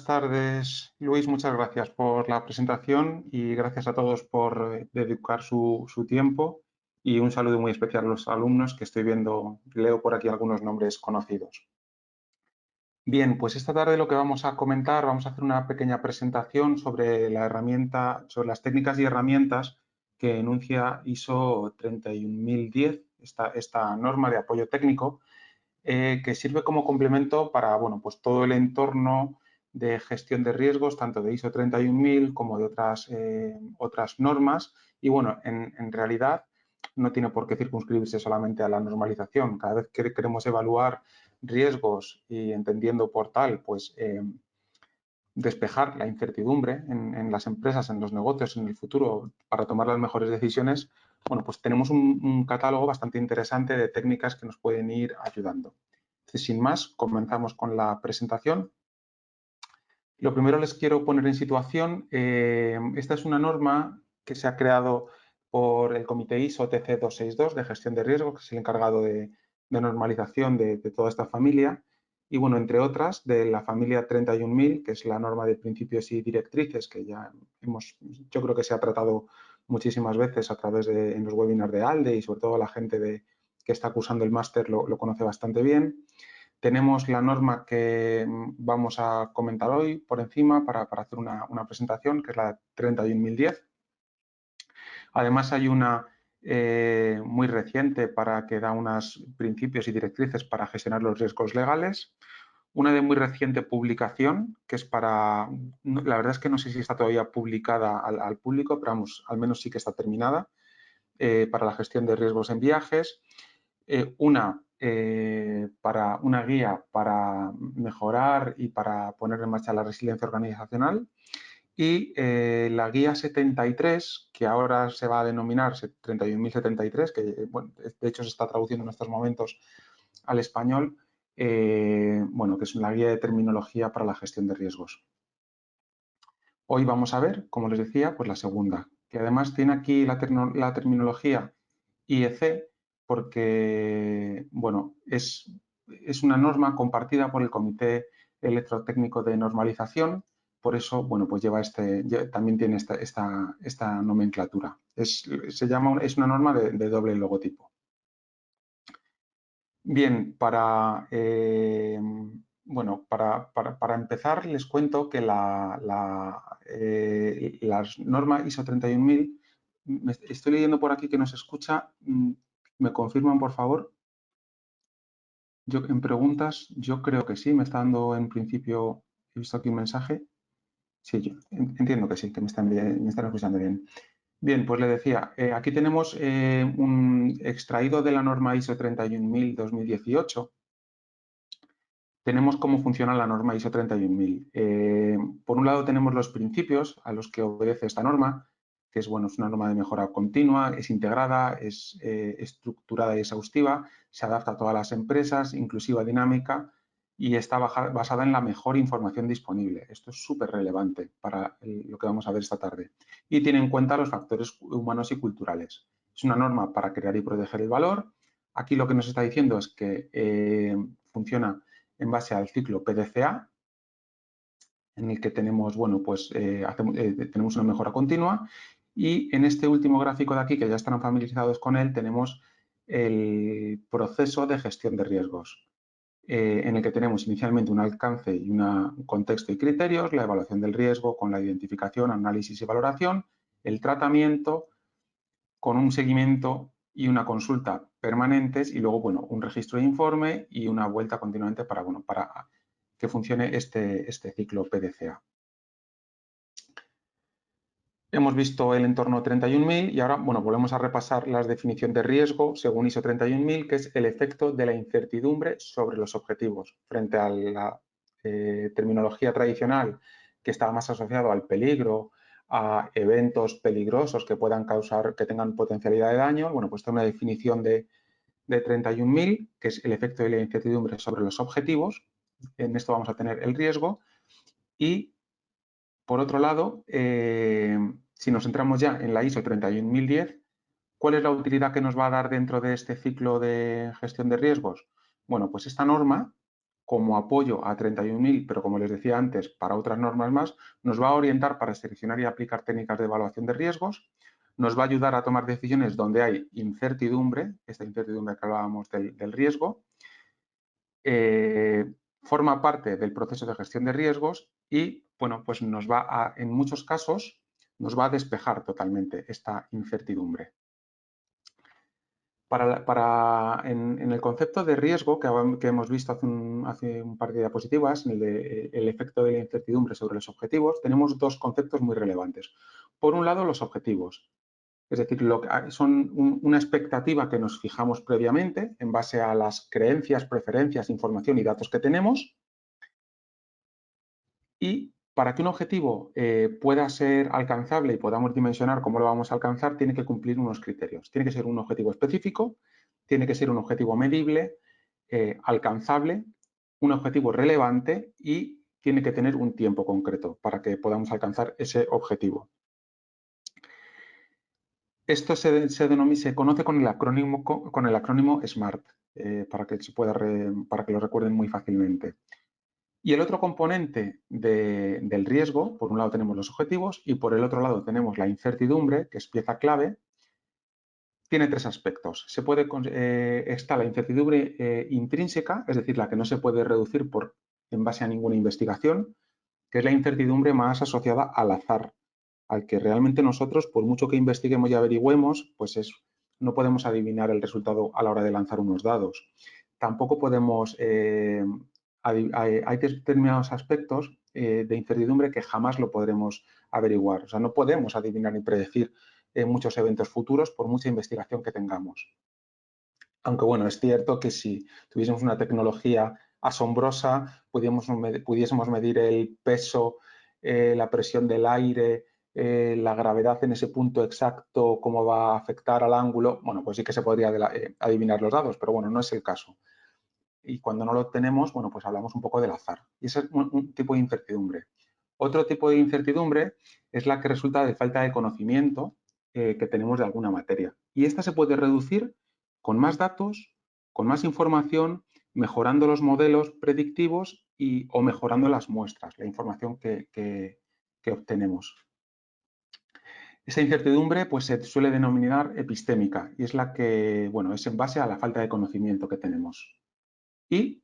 Buenas tardes, Luis. Muchas gracias por la presentación y gracias a todos por dedicar su tiempo. Y un saludo muy especial a los alumnos que estoy viendo, leo por aquí algunos nombres conocidos. Bien, pues esta tarde lo que vamos a comentar, vamos a hacer una pequeña presentación sobre la herramienta, sobre las técnicas y herramientas que enuncia ISO 31010, esta norma de apoyo técnico, que sirve como complemento para pues todo el entorno de gestión de riesgos, tanto de ISO 31000 como de otras normas. Y bueno, en realidad no tiene por qué circunscribirse solamente a la normalización. Cada vez que queremos evaluar riesgos y entendiendo por tal, pues despejar la incertidumbre en las empresas, en los negocios, en el futuro, para tomar las mejores decisiones, bueno, pues tenemos un catálogo bastante interesante de técnicas que nos pueden ir ayudando. Entonces, sin más, comenzamos con la presentación. Lo primero les quiero poner en situación, esta es una norma que se ha creado por el Comité ISO TC 262 de gestión de riesgo, que es el encargado de normalización de toda esta familia. Y bueno, entre otras, de la familia 31000, que es la norma de principios y directrices, que ya yo creo que se ha tratado muchísimas veces a través en los webinars de ALDE y sobre todo la gente que está cursando el máster lo conoce bastante bien. Tenemos la norma que vamos a comentar hoy por encima para hacer una presentación, que es la 31010. Además, hay una muy reciente que da unos principios y directrices para gestionar los riesgos legales. Una de muy reciente publicación, que es la verdad es que no sé si está todavía publicada al público, pero vamos, al menos sí que está terminada, para la gestión de riesgos en viajes. Para una guía para mejorar y para poner en marcha la resiliencia organizacional, y la guía 73, que ahora se va a denominar 31073, que bueno, de hecho se está traduciendo en estos momentos al español, bueno, que es una guía de terminología para la gestión de riesgos. Hoy vamos a ver, como les decía, pues la segunda, que además tiene aquí la terminología IEC, porque bueno, es una norma compartida por el Comité Electrotécnico de Normalización, por eso bueno, pues también tiene esta nomenclatura. Es una norma de doble logotipo. Bien, para empezar les cuento que la norma ISO 31000, estoy leyendo por aquí que nos escucha. ¿Me confirman, por favor? En preguntas, yo creo que sí, me está dando en principio, he visto aquí un mensaje. Sí, yo entiendo que sí, que me están escuchando bien. Bien, pues le decía, aquí tenemos un extraído de la norma ISO 31000-2018. Tenemos cómo funciona la norma ISO 31000. Por un lado tenemos los principios a los que obedece esta norma, que es una norma de mejora continua, es integrada, es estructurada y exhaustiva, se adapta a todas las empresas, inclusiva, dinámica y está basada en la mejor información disponible. Esto es súper relevante para lo que vamos a ver esta tarde. Y tiene en cuenta los factores humanos y culturales. Es una norma para crear y proteger el valor. Aquí lo que nos está diciendo es que funciona en base al ciclo PDCA, en el que tenemos, tenemos una mejora continua, y en este último gráfico de aquí, que ya están familiarizados con él, tenemos el proceso de gestión de riesgos, en el que tenemos inicialmente un alcance y un contexto y criterios, la evaluación del riesgo con la identificación, análisis y valoración, el tratamiento con un seguimiento y una consulta permanentes y luego, un registro de informe y una vuelta continuamente para que funcione este ciclo PDCA. Hemos visto el entorno 31000 y ahora, volvemos a repasar la definición de riesgo según ISO 31000, que es el efecto de la incertidumbre sobre los objetivos frente a la terminología tradicional que estaba más asociado al peligro, a eventos peligrosos que puedan causar, que tengan potencialidad de daño. Pues esta es una definición de 31000, que es el efecto de la incertidumbre sobre los objetivos. En esto vamos a tener el riesgo. Y, por otro lado, si nos centramos ya en la ISO 31010, ¿cuál es la utilidad que nos va a dar dentro de este ciclo de gestión de riesgos? Pues esta norma como apoyo a 31.000, pero como les decía antes, para otras normas más, nos va a orientar para seleccionar y aplicar técnicas de evaluación de riesgos, nos va a ayudar a tomar decisiones donde hay incertidumbre, esta incertidumbre que hablábamos del riesgo, forma parte del proceso de gestión de riesgos y, bueno, pues nos va a, en muchos casos, nos va a despejar totalmente esta incertidumbre. En el concepto de riesgo que hemos visto hace un par de diapositivas, el efecto de la incertidumbre sobre los objetivos, tenemos dos conceptos muy relevantes. Por un lado, los objetivos, es decir, son una expectativa que nos fijamos previamente en base a las creencias, preferencias, información y datos que tenemos. Y para que un objetivo pueda ser alcanzable y podamos dimensionar cómo lo vamos a alcanzar, tiene que cumplir unos criterios. Tiene que ser un objetivo específico, tiene que ser un objetivo medible, alcanzable, un objetivo relevante y tiene que tener un tiempo concreto para que podamos alcanzar ese objetivo. Esto se conoce con el acrónimo SMART, para que lo recuerden muy fácilmente. Y el otro componente del riesgo, por un lado tenemos los objetivos y por el otro lado tenemos la incertidumbre, que es pieza clave, tiene tres aspectos. Está la incertidumbre intrínseca, es decir, la que no se puede reducir en base a ninguna investigación, que es la incertidumbre más asociada al azar, al que realmente nosotros, por mucho que investiguemos y averigüemos, pues no podemos adivinar el resultado a la hora de lanzar unos dados. Tampoco podemos, hay determinados aspectos de incertidumbre que jamás lo podremos averiguar. O sea, no podemos adivinar ni predecir muchos eventos futuros por mucha investigación que tengamos. Aunque bueno, es cierto que si tuviésemos una tecnología asombrosa, pudiésemos medir el peso, la presión del aire, la gravedad en ese punto exacto, cómo va a afectar al ángulo, bueno, pues sí que se podría adivinar los dados, pero bueno, no es el caso. Y cuando no lo tenemos, bueno, pues hablamos un poco del azar. Y ese es un tipo de incertidumbre. Otro tipo de incertidumbre es la que resulta de falta de conocimiento que tenemos de alguna materia. Y esta se puede reducir con más datos, con más información, mejorando los modelos predictivos o mejorando las muestras, la información que obtenemos. Esa incertidumbre pues, se suele denominar epistémica y es la que, bueno, es en base a la falta de conocimiento que tenemos. Y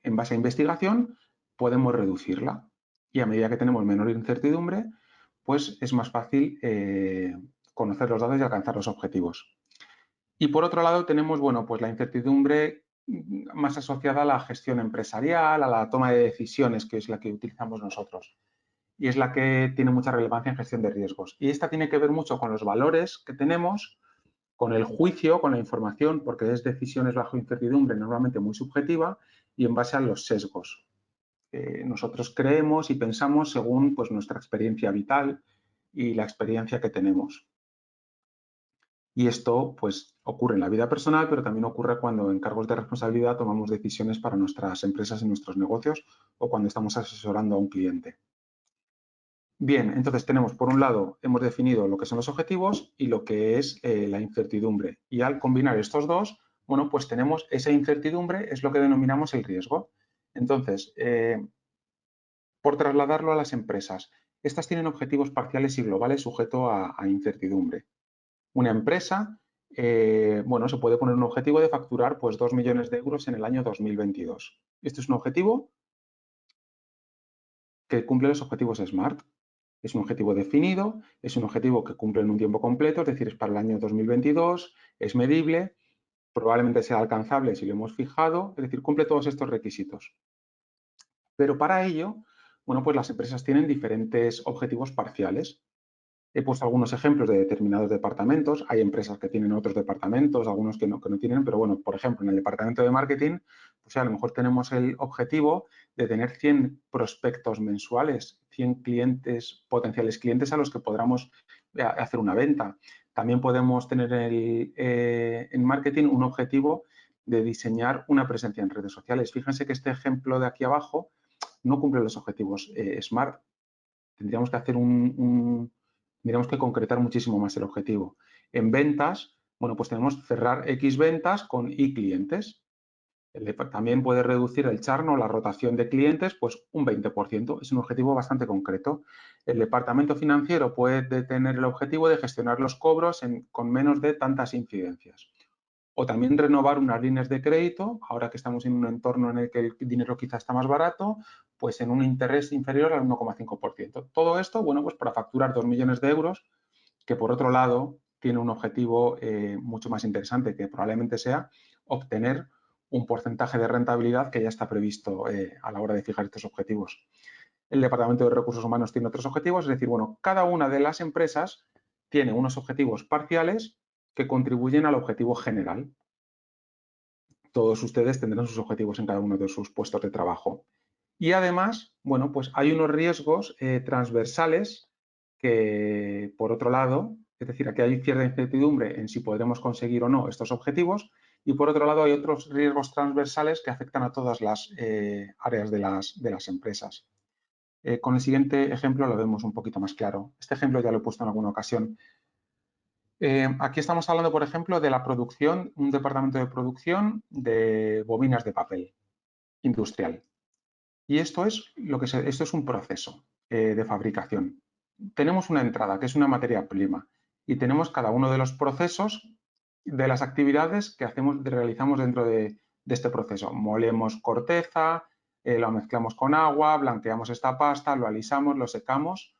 en base a investigación podemos reducirla. Y a medida que tenemos menor incertidumbre, pues es más fácil conocer los datos y alcanzar los objetivos. Y por otro lado tenemos, bueno, pues la incertidumbre más asociada a la gestión empresarial, a la toma de decisiones, que es la que utilizamos nosotros. Y es la que tiene mucha relevancia en gestión de riesgos. Y esta tiene que ver mucho con los valores que tenemos, con el juicio, con la información, porque es decisiones bajo incertidumbre normalmente muy subjetiva y en base a los sesgos. Nosotros creemos y pensamos según pues, nuestra experiencia vital y la experiencia que tenemos. Y esto pues, ocurre en la vida personal, pero también ocurre cuando en cargos de responsabilidad tomamos decisiones para nuestras empresas y nuestros negocios o cuando estamos asesorando a un cliente. Bien, entonces tenemos, por un lado, hemos definido lo que son los objetivos y lo que es la incertidumbre. Y al combinar estos dos, bueno, pues tenemos esa incertidumbre, es lo que denominamos el riesgo. Entonces, por trasladarlo a las empresas, estas tienen objetivos parciales y globales sujeto a incertidumbre. Una empresa, bueno, se puede poner un objetivo de facturar pues 2 millones de euros en el año 2022. Este es un objetivo que cumple los objetivos SMART. Es un objetivo definido, es un objetivo que cumple en un tiempo completo, es decir, es para el año 2022, es medible, probablemente sea alcanzable si lo hemos fijado, es decir, cumple todos estos requisitos. Pero para ello, bueno, pues las empresas tienen diferentes objetivos parciales. He puesto algunos ejemplos de determinados departamentos. Hay empresas que tienen otros departamentos, algunos que no tienen, pero bueno, por ejemplo, en el departamento de marketing, pues a lo mejor tenemos el objetivo de tener 100 prospectos mensuales, 100 clientes, potenciales clientes a los que podamos hacer una venta. También podemos tener en marketing un objetivo de diseñar una presencia en redes sociales. Fíjense que este ejemplo de aquí abajo no cumple los objetivos SMART. Tendríamos que hacer tendríamos que concretar muchísimo más el objetivo. En ventas, bueno, pues tenemos cerrar X ventas con Y clientes. También puede reducir el churn o la rotación de clientes, pues un 20%. Es un objetivo bastante concreto. El departamento financiero puede tener el objetivo de gestionar los cobros con menos de tantas incidencias. O también renovar unas líneas de crédito, ahora que estamos en un entorno en el que el dinero quizá está más barato, pues en un interés inferior al 1,5%. Todo esto, bueno, pues para facturar 2 millones de euros, que por otro lado tiene un objetivo mucho más interesante, que probablemente sea obtener un porcentaje de rentabilidad que ya está previsto a la hora de fijar estos objetivos. El Departamento de Recursos Humanos tiene otros objetivos, es decir, bueno, cada una de las empresas tiene unos objetivos parciales que contribuyen al objetivo general. Todos ustedes tendrán sus objetivos en cada uno de sus puestos de trabajo. Y además, bueno, pues hay unos riesgos transversales que, por otro lado, es decir, aquí hay cierta incertidumbre en si podremos conseguir o no estos objetivos, y por otro lado hay otros riesgos transversales que afectan a todas las áreas de las empresas. Con el siguiente ejemplo lo vemos un poquito más claro. Este ejemplo ya lo he puesto en alguna ocasión. Aquí estamos hablando, por ejemplo, de la producción, un departamento de producción de bobinas de papel industrial. Y esto es un proceso de fabricación. Tenemos una entrada, que es una materia prima, y tenemos cada uno de los procesos de las actividades que realizamos dentro de este proceso. Molemos corteza, lo mezclamos con agua, blanqueamos esta pasta, lo alisamos, lo secamos,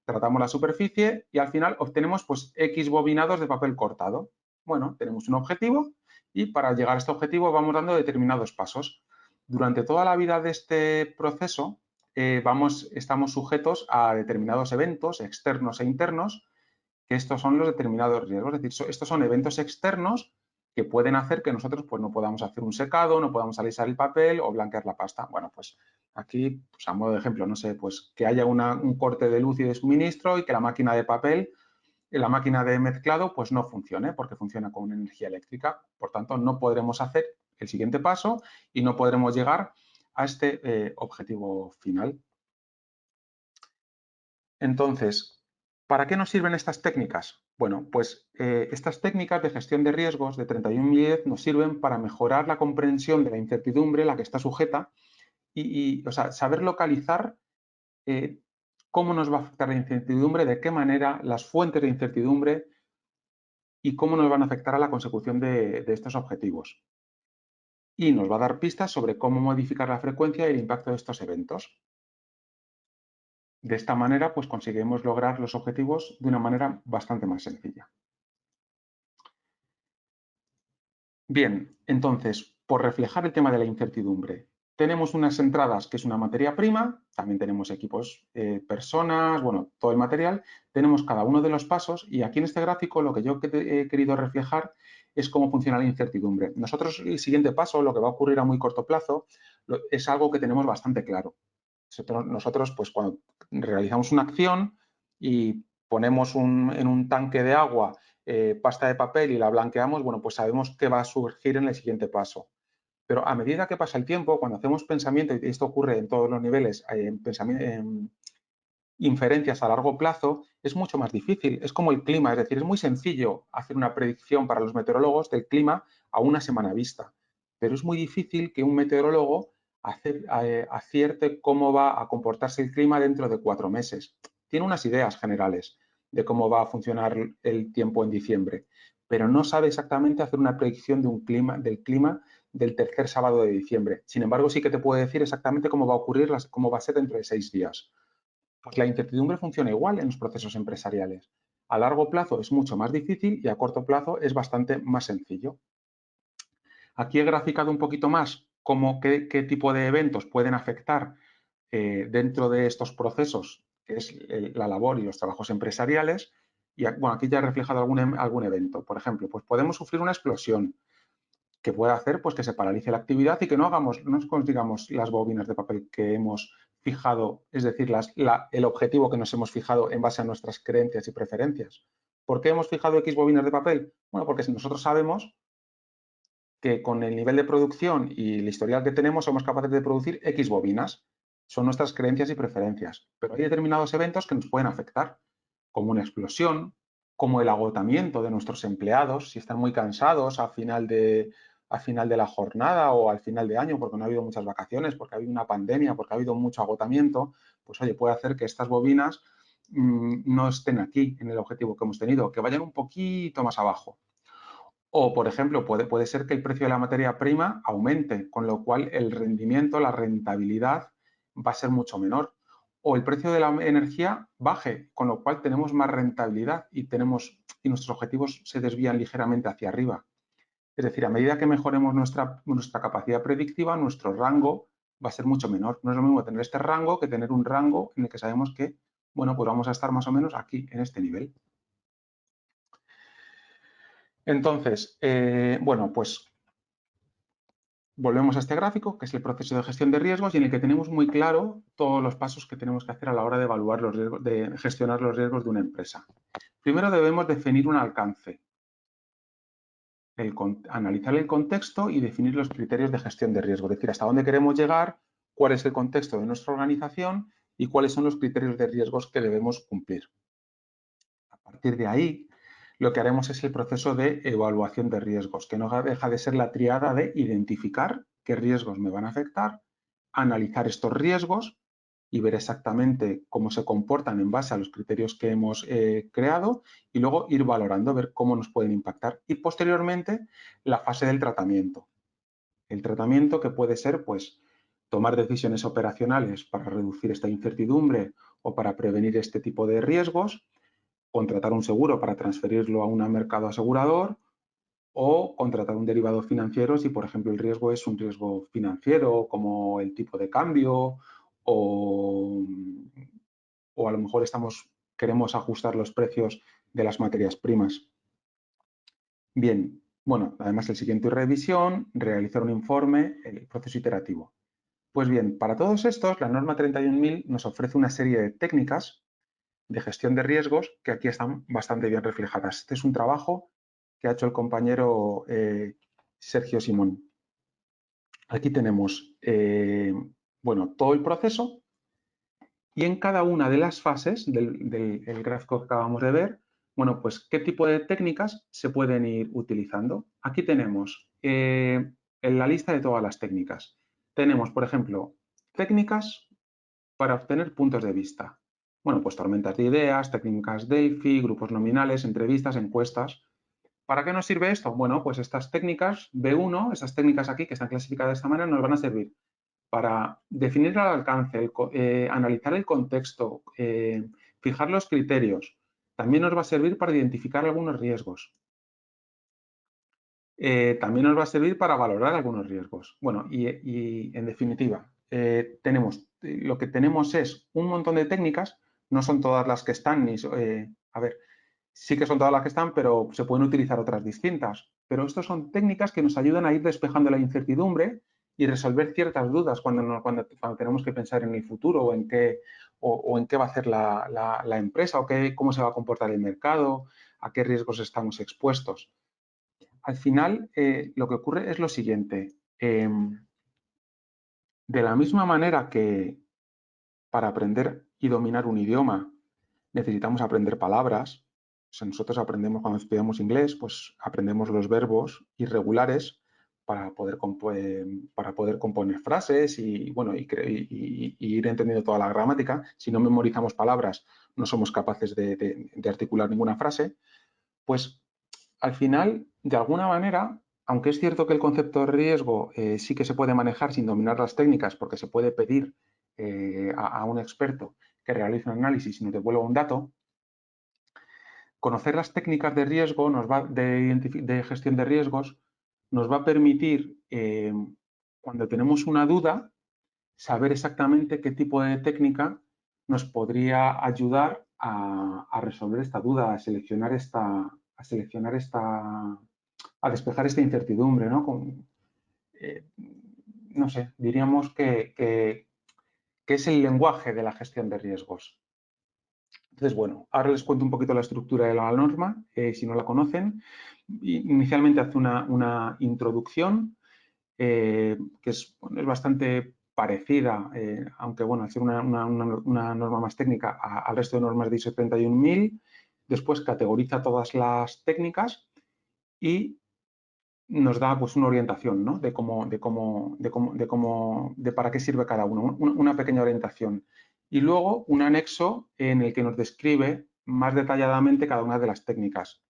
tratamos la superficie y al final obtenemos pues X bobinados de papel cortado. Bueno, tenemos un objetivo y para llegar a este objetivo vamos dando determinados pasos. Durante toda la vida de este proceso estamos sujetos a determinados eventos externos e internos, que estos son los determinados riesgos. Es decir, estos son eventos externos que pueden hacer que nosotros pues, no podamos hacer un secado, no podamos alisar el papel o blanquear la pasta. Bueno, pues aquí, pues, a modo de ejemplo, no sé, pues que haya un corte de luz y de suministro y que la máquina de papel, la máquina de mezclado, pues no funcione porque funciona con energía eléctrica. Por tanto, no podremos hacer el siguiente paso y no podremos llegar a este objetivo final. Entonces, ¿para qué nos sirven estas técnicas? Bueno, pues estas técnicas de gestión de riesgos de 31.010 nos sirven para mejorar la comprensión de la incertidumbre a la que está sujeta y o sea, saber localizar cómo nos va a afectar la incertidumbre, de qué manera, las fuentes de incertidumbre y cómo nos van a afectar a la consecución de estos objetivos. Y nos va a dar pistas sobre cómo modificar la frecuencia y el impacto de estos eventos. De esta manera, pues conseguimos lograr los objetivos de una manera bastante más sencilla. Bien, entonces, por reflejar el tema de la incertidumbre, tenemos unas entradas que es una materia prima, también tenemos equipos, personas, bueno, todo el material, tenemos cada uno de los pasos y aquí en este gráfico lo que yo he querido reflejar es cómo funciona la incertidumbre. Nosotros el siguiente paso, lo que va a ocurrir a muy corto plazo, es algo que tenemos bastante claro. Nosotros, pues cuando realizamos una acción y ponemos en un tanque de agua pasta de papel y la blanqueamos, bueno, pues sabemos qué va a surgir en el siguiente paso. Pero a medida que pasa el tiempo, cuando hacemos pensamiento, y esto ocurre en todos los niveles, en inferencias a largo plazo, es mucho más difícil. Es como el clima, es decir, es muy sencillo hacer una predicción para los meteorólogos del clima a una semana vista, pero es muy difícil que un meteorólogo acierte cómo va a comportarse el clima dentro de 4 meses. Tiene unas ideas generales de cómo va a funcionar el tiempo en diciembre, pero no sabe exactamente hacer una predicción del clima del tercer sábado de diciembre. Sin embargo, sí que te puede decir exactamente cómo va a ocurrir, cómo va a ser dentro de 6 días. Pues la incertidumbre funciona igual en los procesos empresariales. A largo plazo es mucho más difícil y a corto plazo es bastante más sencillo. Aquí he graficado un poquito más qué tipo de eventos pueden afectar dentro de estos procesos, que es la labor y los trabajos empresariales. Y bueno, aquí ya he reflejado algún evento. Por ejemplo, pues podemos sufrir una explosión que puede hacer pues, que se paralice la actividad y que no consigamos las bobinas de papel que hemos fijado, es decir, el objetivo que nos hemos fijado en base a nuestras creencias y preferencias. ¿Por qué hemos fijado X bobinas de papel? Bueno, porque si nosotros sabemos que con el nivel de producción y el historial que tenemos somos capaces de producir X bobinas. Son nuestras creencias y preferencias. Pero hay determinados eventos que nos pueden afectar, como una explosión, como el agotamiento de nuestros empleados, si están muy cansados al final de la jornada o al final de año, porque no ha habido muchas vacaciones, porque ha habido una pandemia, porque ha habido mucho agotamiento, pues oye, puede hacer que estas bobinas no estén aquí en el objetivo que hemos tenido, que vayan un poquito más abajo. O, por ejemplo, puede ser que el precio de la materia prima aumente, con lo cual el rendimiento, la rentabilidad va a ser mucho menor. O el precio de la energía baje, con lo cual tenemos más rentabilidad y nuestros objetivos se desvían ligeramente hacia arriba. Es decir, a medida que mejoremos nuestra capacidad predictiva, nuestro rango va a ser mucho menor. No es lo mismo tener este rango que tener un rango en el que sabemos que, bueno, pues vamos a estar más o menos aquí, en este nivel. Entonces, bueno, pues volvemos a este gráfico, que es el proceso de gestión de riesgos y en el que tenemos muy claro todos los pasos que tenemos que hacer a la hora de evaluar los riesgos, de gestionar los riesgos de una empresa. Primero debemos definir un alcance, analizar el contexto y definir los criterios de gestión de riesgo, es decir, hasta dónde queremos llegar, cuál es el contexto de nuestra organización y cuáles son los criterios de riesgos que debemos cumplir. A partir de ahí, lo que haremos es el proceso de evaluación de riesgos, que no deja de ser la triada de identificar qué riesgos me van a afectar, analizar estos riesgos y ver exactamente cómo se comportan en base a los criterios que hemos creado y luego ir valorando, ver cómo nos pueden impactar. Y posteriormente, la fase del tratamiento. El tratamiento que puede ser, pues, tomar decisiones operacionales para reducir esta incertidumbre o para prevenir este tipo de riesgos, contratar un seguro para transferirlo a un mercado asegurador o contratar un derivado financiero si, por ejemplo, el riesgo es un riesgo financiero como el tipo de cambio o, a lo mejor queremos ajustar los precios de las materias primas. Bien, bueno, además el siguiente revisión, realizar un informe, el proceso iterativo. Pues bien, para todos estos, la norma 31.000 nos ofrece una serie de técnicas de gestión de riesgos que aquí están bastante bien reflejadas. Este es un trabajo que ha hecho el compañero Sergio Simón. Aquí tenemos, bueno, todo el proceso y en cada una de las fases del gráfico que acabamos de ver, bueno, pues qué tipo de técnicas se pueden ir utilizando. Aquí tenemos en la lista de todas las técnicas. Tenemos, por ejemplo, técnicas para obtener puntos de vista. Bueno, pues tormentas de ideas, técnicas Delphi, grupos nominales, entrevistas, encuestas. ¿Para qué nos sirve esto? Bueno, pues estas técnicas B1, esas técnicas aquí que están clasificadas de esta manera, nos van a servir para definir el alcance, analizar el contexto, fijar los criterios. También nos va a servir para identificar algunos riesgos. También nos va a servir para valorar algunos riesgos. Bueno, y en definitiva, lo que tenemos es un montón de técnicas, no son todas las que están, a ver, sí que son todas las que están, pero se pueden utilizar otras distintas. Pero estas son técnicas que nos ayudan a ir despejando la incertidumbre y resolver ciertas dudas cuando tenemos que pensar en el futuro o en qué va a hacer la empresa o cómo se va a comportar el mercado, a qué riesgos estamos expuestos. Al final, lo que ocurre es lo siguiente. De la misma manera que para aprender y dominar un idioma necesitamos aprender palabras, o sea, nosotros aprendemos cuando estudiamos inglés, pues aprendemos los verbos irregulares para poder componer frases y, bueno, y ir entendiendo toda la gramática. Si no memorizamos palabras, no somos capaces de articular ninguna frase. Pues al final, de alguna manera, aunque es cierto que el concepto de riesgo sí que se puede manejar sin dominar las técnicas, porque se puede pedir a un experto que realice un análisis y nos devuelva un dato, conocer las técnicas de riesgo, de gestión de riesgos, nos va a permitir, cuando tenemos una duda, saber exactamente qué tipo de técnica nos podría ayudar a resolver esta duda, a despejar esta incertidumbre, ¿no? Eh, no sé, diríamos que es el lenguaje de la gestión de riesgos. Entonces, bueno, ahora les cuento un poquito la estructura de la norma, si no la conocen. Inicialmente hace una introducción que es bastante parecida, aunque bueno, al ser una norma más técnica al resto de normas de ISO 31000. Después categoriza todas las técnicas y nos da pues una orientación, ¿no? De para qué sirve cada uno, una pequeña orientación. Y luego un anexo en el que nos describe más detalladamente cada una de las técnicas.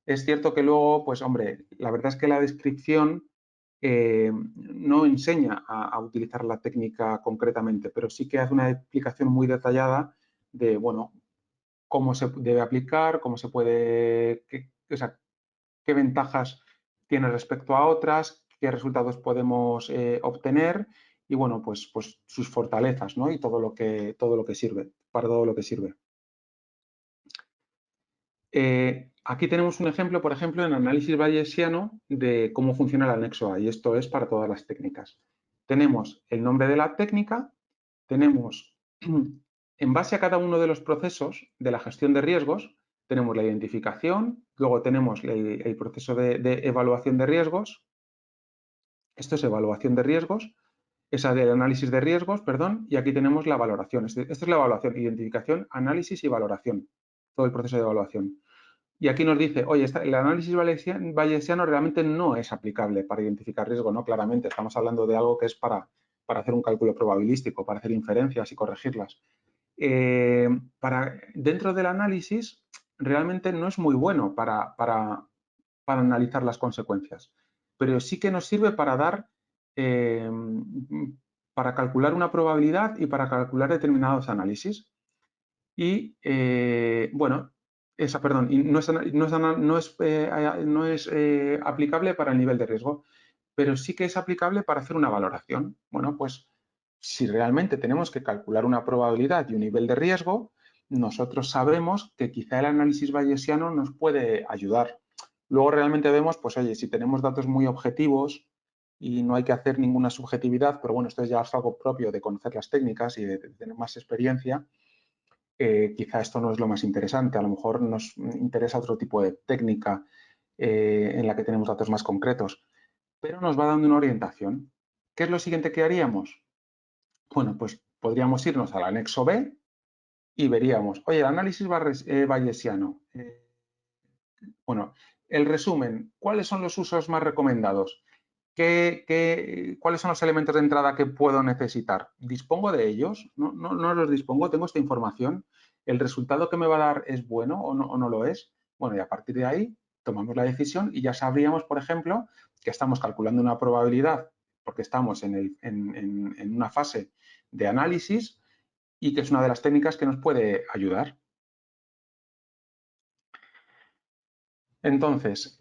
Es cierto que luego, pues hombre, la verdad es que la descripción no enseña a utilizar la técnica concretamente, pero sí que hace una explicación muy detallada de, bueno, cómo se debe aplicar, cómo se puede, o sea, qué ventajas tiene respecto a otras, qué resultados podemos obtener y, bueno, pues sus fortalezas, ¿no? Y todo lo que sirve, para todo lo que sirve. Aquí tenemos un ejemplo, por ejemplo, en análisis bayesiano de cómo funciona el anexo A, y esto es para todas las técnicas. Tenemos el nombre de la técnica, tenemos, en base a cada uno de los procesos de la gestión de riesgos, tenemos la identificación, luego tenemos el proceso de evaluación de riesgos, esto es evaluación de riesgos, esa del análisis de riesgos, perdón, y aquí tenemos la valoración. Esta es la evaluación, identificación, análisis y valoración, todo el proceso de evaluación. Y aquí nos dice, oye, el análisis bayesiano realmente no es aplicable para identificar riesgo, ¿no? Claramente, estamos hablando de algo que es para hacer un cálculo probabilístico, para hacer inferencias y corregirlas. Dentro del análisis, realmente no es muy bueno para analizar las consecuencias, pero sí que nos sirve para eh, para calcular una probabilidad y para calcular determinados análisis. Y bueno, perdón, y no es aplicable para el nivel de riesgo, pero sí que es aplicable para hacer una valoración. Bueno, pues si realmente tenemos que calcular una probabilidad y un nivel de riesgo, nosotros sabemos que quizá el análisis bayesiano nos puede ayudar. Luego realmente vemos, pues oye, si tenemos datos muy objetivos y no hay que hacer ninguna subjetividad, pero bueno, esto ya es algo propio de conocer las técnicas y de tener más experiencia, quizá esto no es lo más interesante. A lo mejor nos interesa otro tipo de técnica en la que tenemos datos más concretos, pero nos va dando una orientación. ¿Qué es lo siguiente que haríamos? Bueno, pues podríamos irnos al anexo B y veríamos, oye, el análisis bayesiano. Bueno, el resumen, ¿cuáles son los usos más recomendados? ¿Cuáles son los elementos de entrada que puedo necesitar? ¿Dispongo de ellos? No los dispongo, tengo esta información. ¿El resultado que me va a dar es bueno o no lo es? Bueno, y a partir de ahí tomamos la decisión y ya sabríamos, por ejemplo, que estamos calculando una probabilidad porque estamos en una fase de análisis y que es una de las técnicas que nos puede ayudar. Entonces,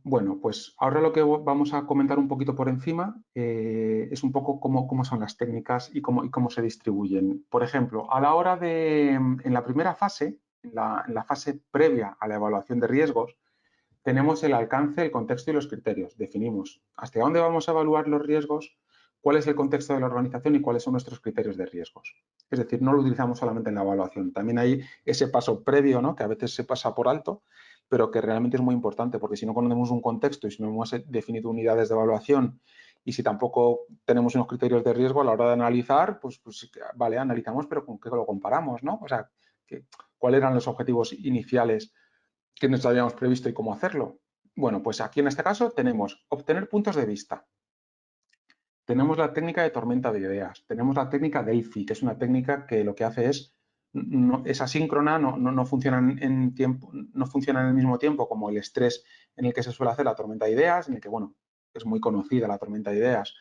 bueno, pues ahora lo que vamos a comentar un poquito por encima es un poco cómo son las técnicas y cómo se distribuyen. Por ejemplo, a la hora en la primera fase, en la fase previa a la evaluación de riesgos, tenemos el alcance, el contexto y los criterios. Definimos hasta dónde vamos a evaluar los riesgos, cuál es el contexto de la organización y cuáles son nuestros criterios de riesgos. Es decir, no lo utilizamos solamente en la evaluación. También hay ese paso previo, ¿no? Que a veces se pasa por alto, pero que realmente es muy importante, porque si no conocemos un contexto y si no hemos definido unidades de evaluación y si tampoco tenemos unos criterios de riesgo a la hora de analizar, pues vale, analizamos, pero ¿con qué lo comparamos, no? O sea, ¿cuáles eran los objetivos iniciales que nos habíamos previsto y cómo hacerlo? Bueno, pues aquí en este caso tenemos obtener puntos de vista. Tenemos la técnica de tormenta de ideas. Tenemos la técnica Delphi, que es una técnica que lo que hace es asíncrona, no funciona en tiempo, no funciona en el mismo tiempo como el estrés en el que se suele hacer la tormenta de ideas, en el que, bueno, es muy conocida la tormenta de ideas.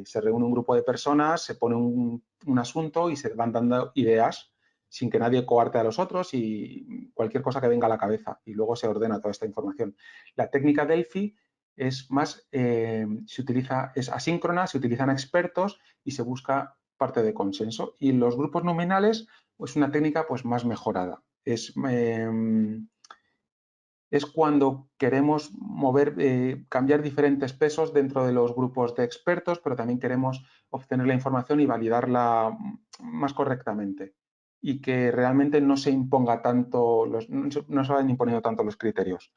Se reúne un grupo de personas, se pone un asunto y se van dando ideas sin que nadie coarte a los otros y cualquier cosa que venga a la cabeza y luego se ordena toda esta información. La técnica Delphi es más, es asíncrona, se utilizan expertos y se busca parte de consenso. Y los grupos nominales, pues una técnica pues más mejorada. Es cuando queremos cambiar diferentes pesos dentro de los grupos de expertos, pero también queremos obtener la información y validarla más correctamente y que realmente no se imponga tanto, no se vayan imponiendo tanto los criterios.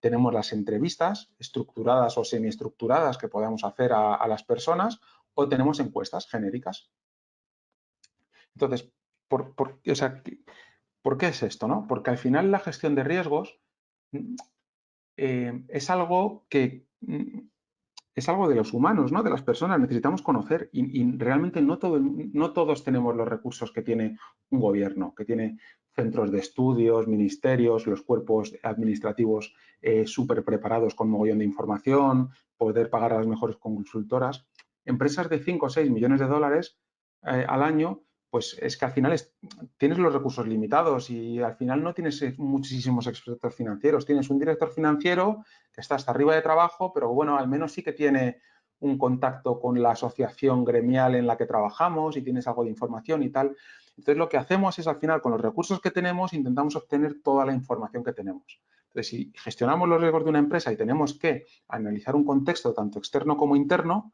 Tenemos las entrevistas estructuradas o semiestructuradas que podemos hacer a las personas o tenemos encuestas genéricas. Entonces, o sea, ¿por qué es esto? ¿No? Porque al final la gestión de riesgos es algo que es algo de los humanos, ¿no? De las personas, necesitamos conocer y realmente no todos tenemos los recursos que tiene un gobierno, que tiene centros de estudios, ministerios, los cuerpos administrativos súper preparados con mogollón de información, poder pagar a las mejores consultoras. Empresas de 5 o 6 millones de dólares al año, pues es que al final tienes los recursos limitados y al final no tienes muchísimos expertos financieros. Tienes un director financiero que está hasta arriba de trabajo, pero bueno, al menos sí que tiene un contacto con la asociación gremial en la que trabajamos y tienes algo de información y tal. Entonces, lo que hacemos es al final, con los recursos que tenemos, intentamos obtener toda la información que tenemos. Entonces, si gestionamos los riesgos de una empresa y tenemos que analizar un contexto tanto externo como interno,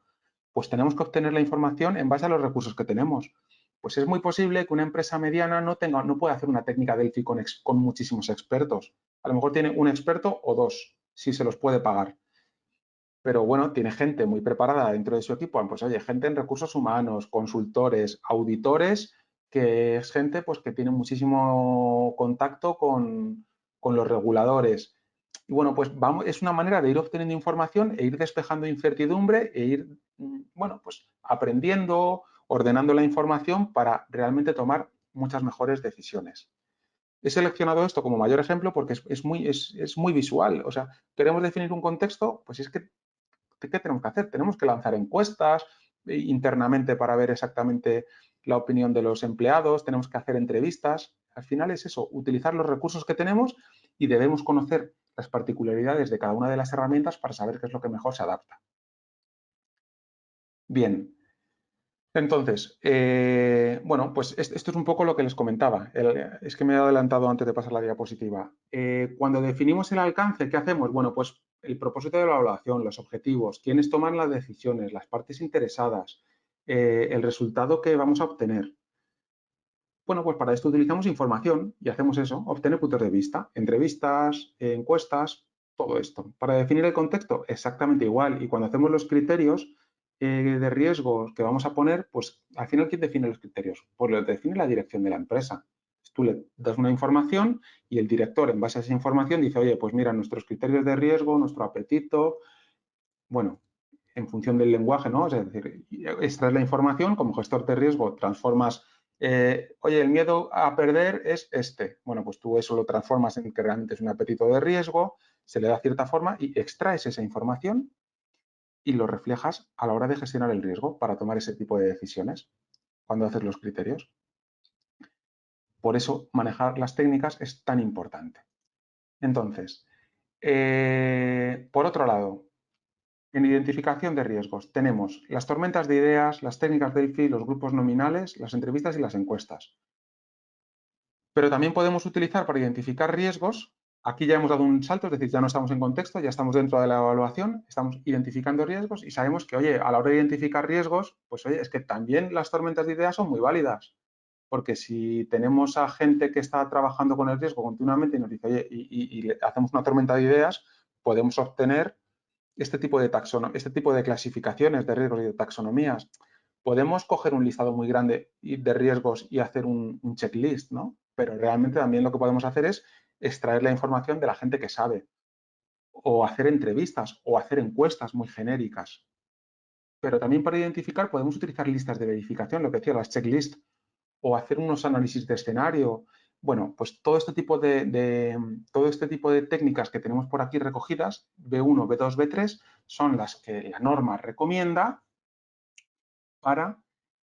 pues tenemos que obtener la información en base a los recursos que tenemos. Pues es muy posible que una empresa mediana no pueda hacer una técnica Delphi con muchísimos expertos. A lo mejor tiene un experto o dos, si se los puede pagar. Pero bueno, tiene gente muy preparada dentro de su equipo, pues oye, gente en recursos humanos, consultores, auditores, que es gente pues que tiene muchísimo contacto con los reguladores. Y bueno, pues es una manera de ir obteniendo información e ir despejando incertidumbre e ir, bueno, pues aprendiendo, ordenando la información para realmente tomar muchas mejores decisiones. He seleccionado esto como mayor ejemplo porque es muy visual. O sea, queremos definir un contexto, pues es que ¿qué tenemos que hacer? Tenemos que lanzar encuestas internamente para ver exactamente la opinión de los empleados, tenemos que hacer entrevistas. Al final es eso, utilizar los recursos que tenemos y debemos conocer las particularidades de cada una de las herramientas para saber qué es lo que mejor se adapta. Bien, entonces, bueno, pues esto es un poco lo que les comentaba. Es que me he adelantado antes de pasar la diapositiva. Cuando definimos el alcance, ¿qué hacemos? Bueno, pues el propósito de la evaluación, los objetivos, quiénes toman las decisiones, las partes interesadas, el resultado que vamos a obtener. Bueno, pues para esto utilizamos información y hacemos eso, obtener puntos de vista, entrevistas, encuestas, todo esto. Para definir el contexto, exactamente igual. Y cuando hacemos los criterios de riesgos que vamos a poner, pues al final, ¿quién define los criterios? Pues lo define la dirección de la empresa. Tú le das una información y el director, en base a esa información, dice, oye, pues mira, nuestros criterios de riesgo, nuestro apetito, bueno, en función del lenguaje, ¿no? Es decir, extraes la información, como gestor de riesgo, transformas, oye, el miedo a perder es este. Bueno, pues tú eso lo transformas en que realmente es un apetito de riesgo, se le da cierta forma y extraes esa información y lo reflejas a la hora de gestionar el riesgo para tomar ese tipo de decisiones cuando haces los criterios. Por eso manejar las técnicas es tan importante. Entonces, por otro lado, en identificación de riesgos tenemos las tormentas de ideas, las técnicas Delphi, los grupos nominales, las entrevistas y las encuestas. Pero también podemos utilizar para identificar riesgos, aquí ya hemos dado un salto, es decir, ya no estamos en contexto, ya estamos dentro de la evaluación, estamos identificando riesgos y sabemos que, oye, a la hora de identificar riesgos, pues oye, es que también las tormentas de ideas son muy válidas. Porque si tenemos a gente que está trabajando con el riesgo continuamente y nos dice, oye, y le hacemos una tormenta de ideas, podemos obtener este tipo de clasificaciones de riesgos y de taxonomías. Podemos coger un listado muy grande de riesgos y hacer un checklist, ¿no? Pero realmente también lo que podemos hacer es extraer la información de la gente que sabe, o hacer entrevistas, o hacer encuestas muy genéricas. Pero también para identificar podemos utilizar listas de verificación, lo que decía, las checklists, o hacer unos análisis de escenario. Bueno, pues todo este tipo de técnicas que tenemos por aquí recogidas, B1, B2, B3, son las que la norma recomienda para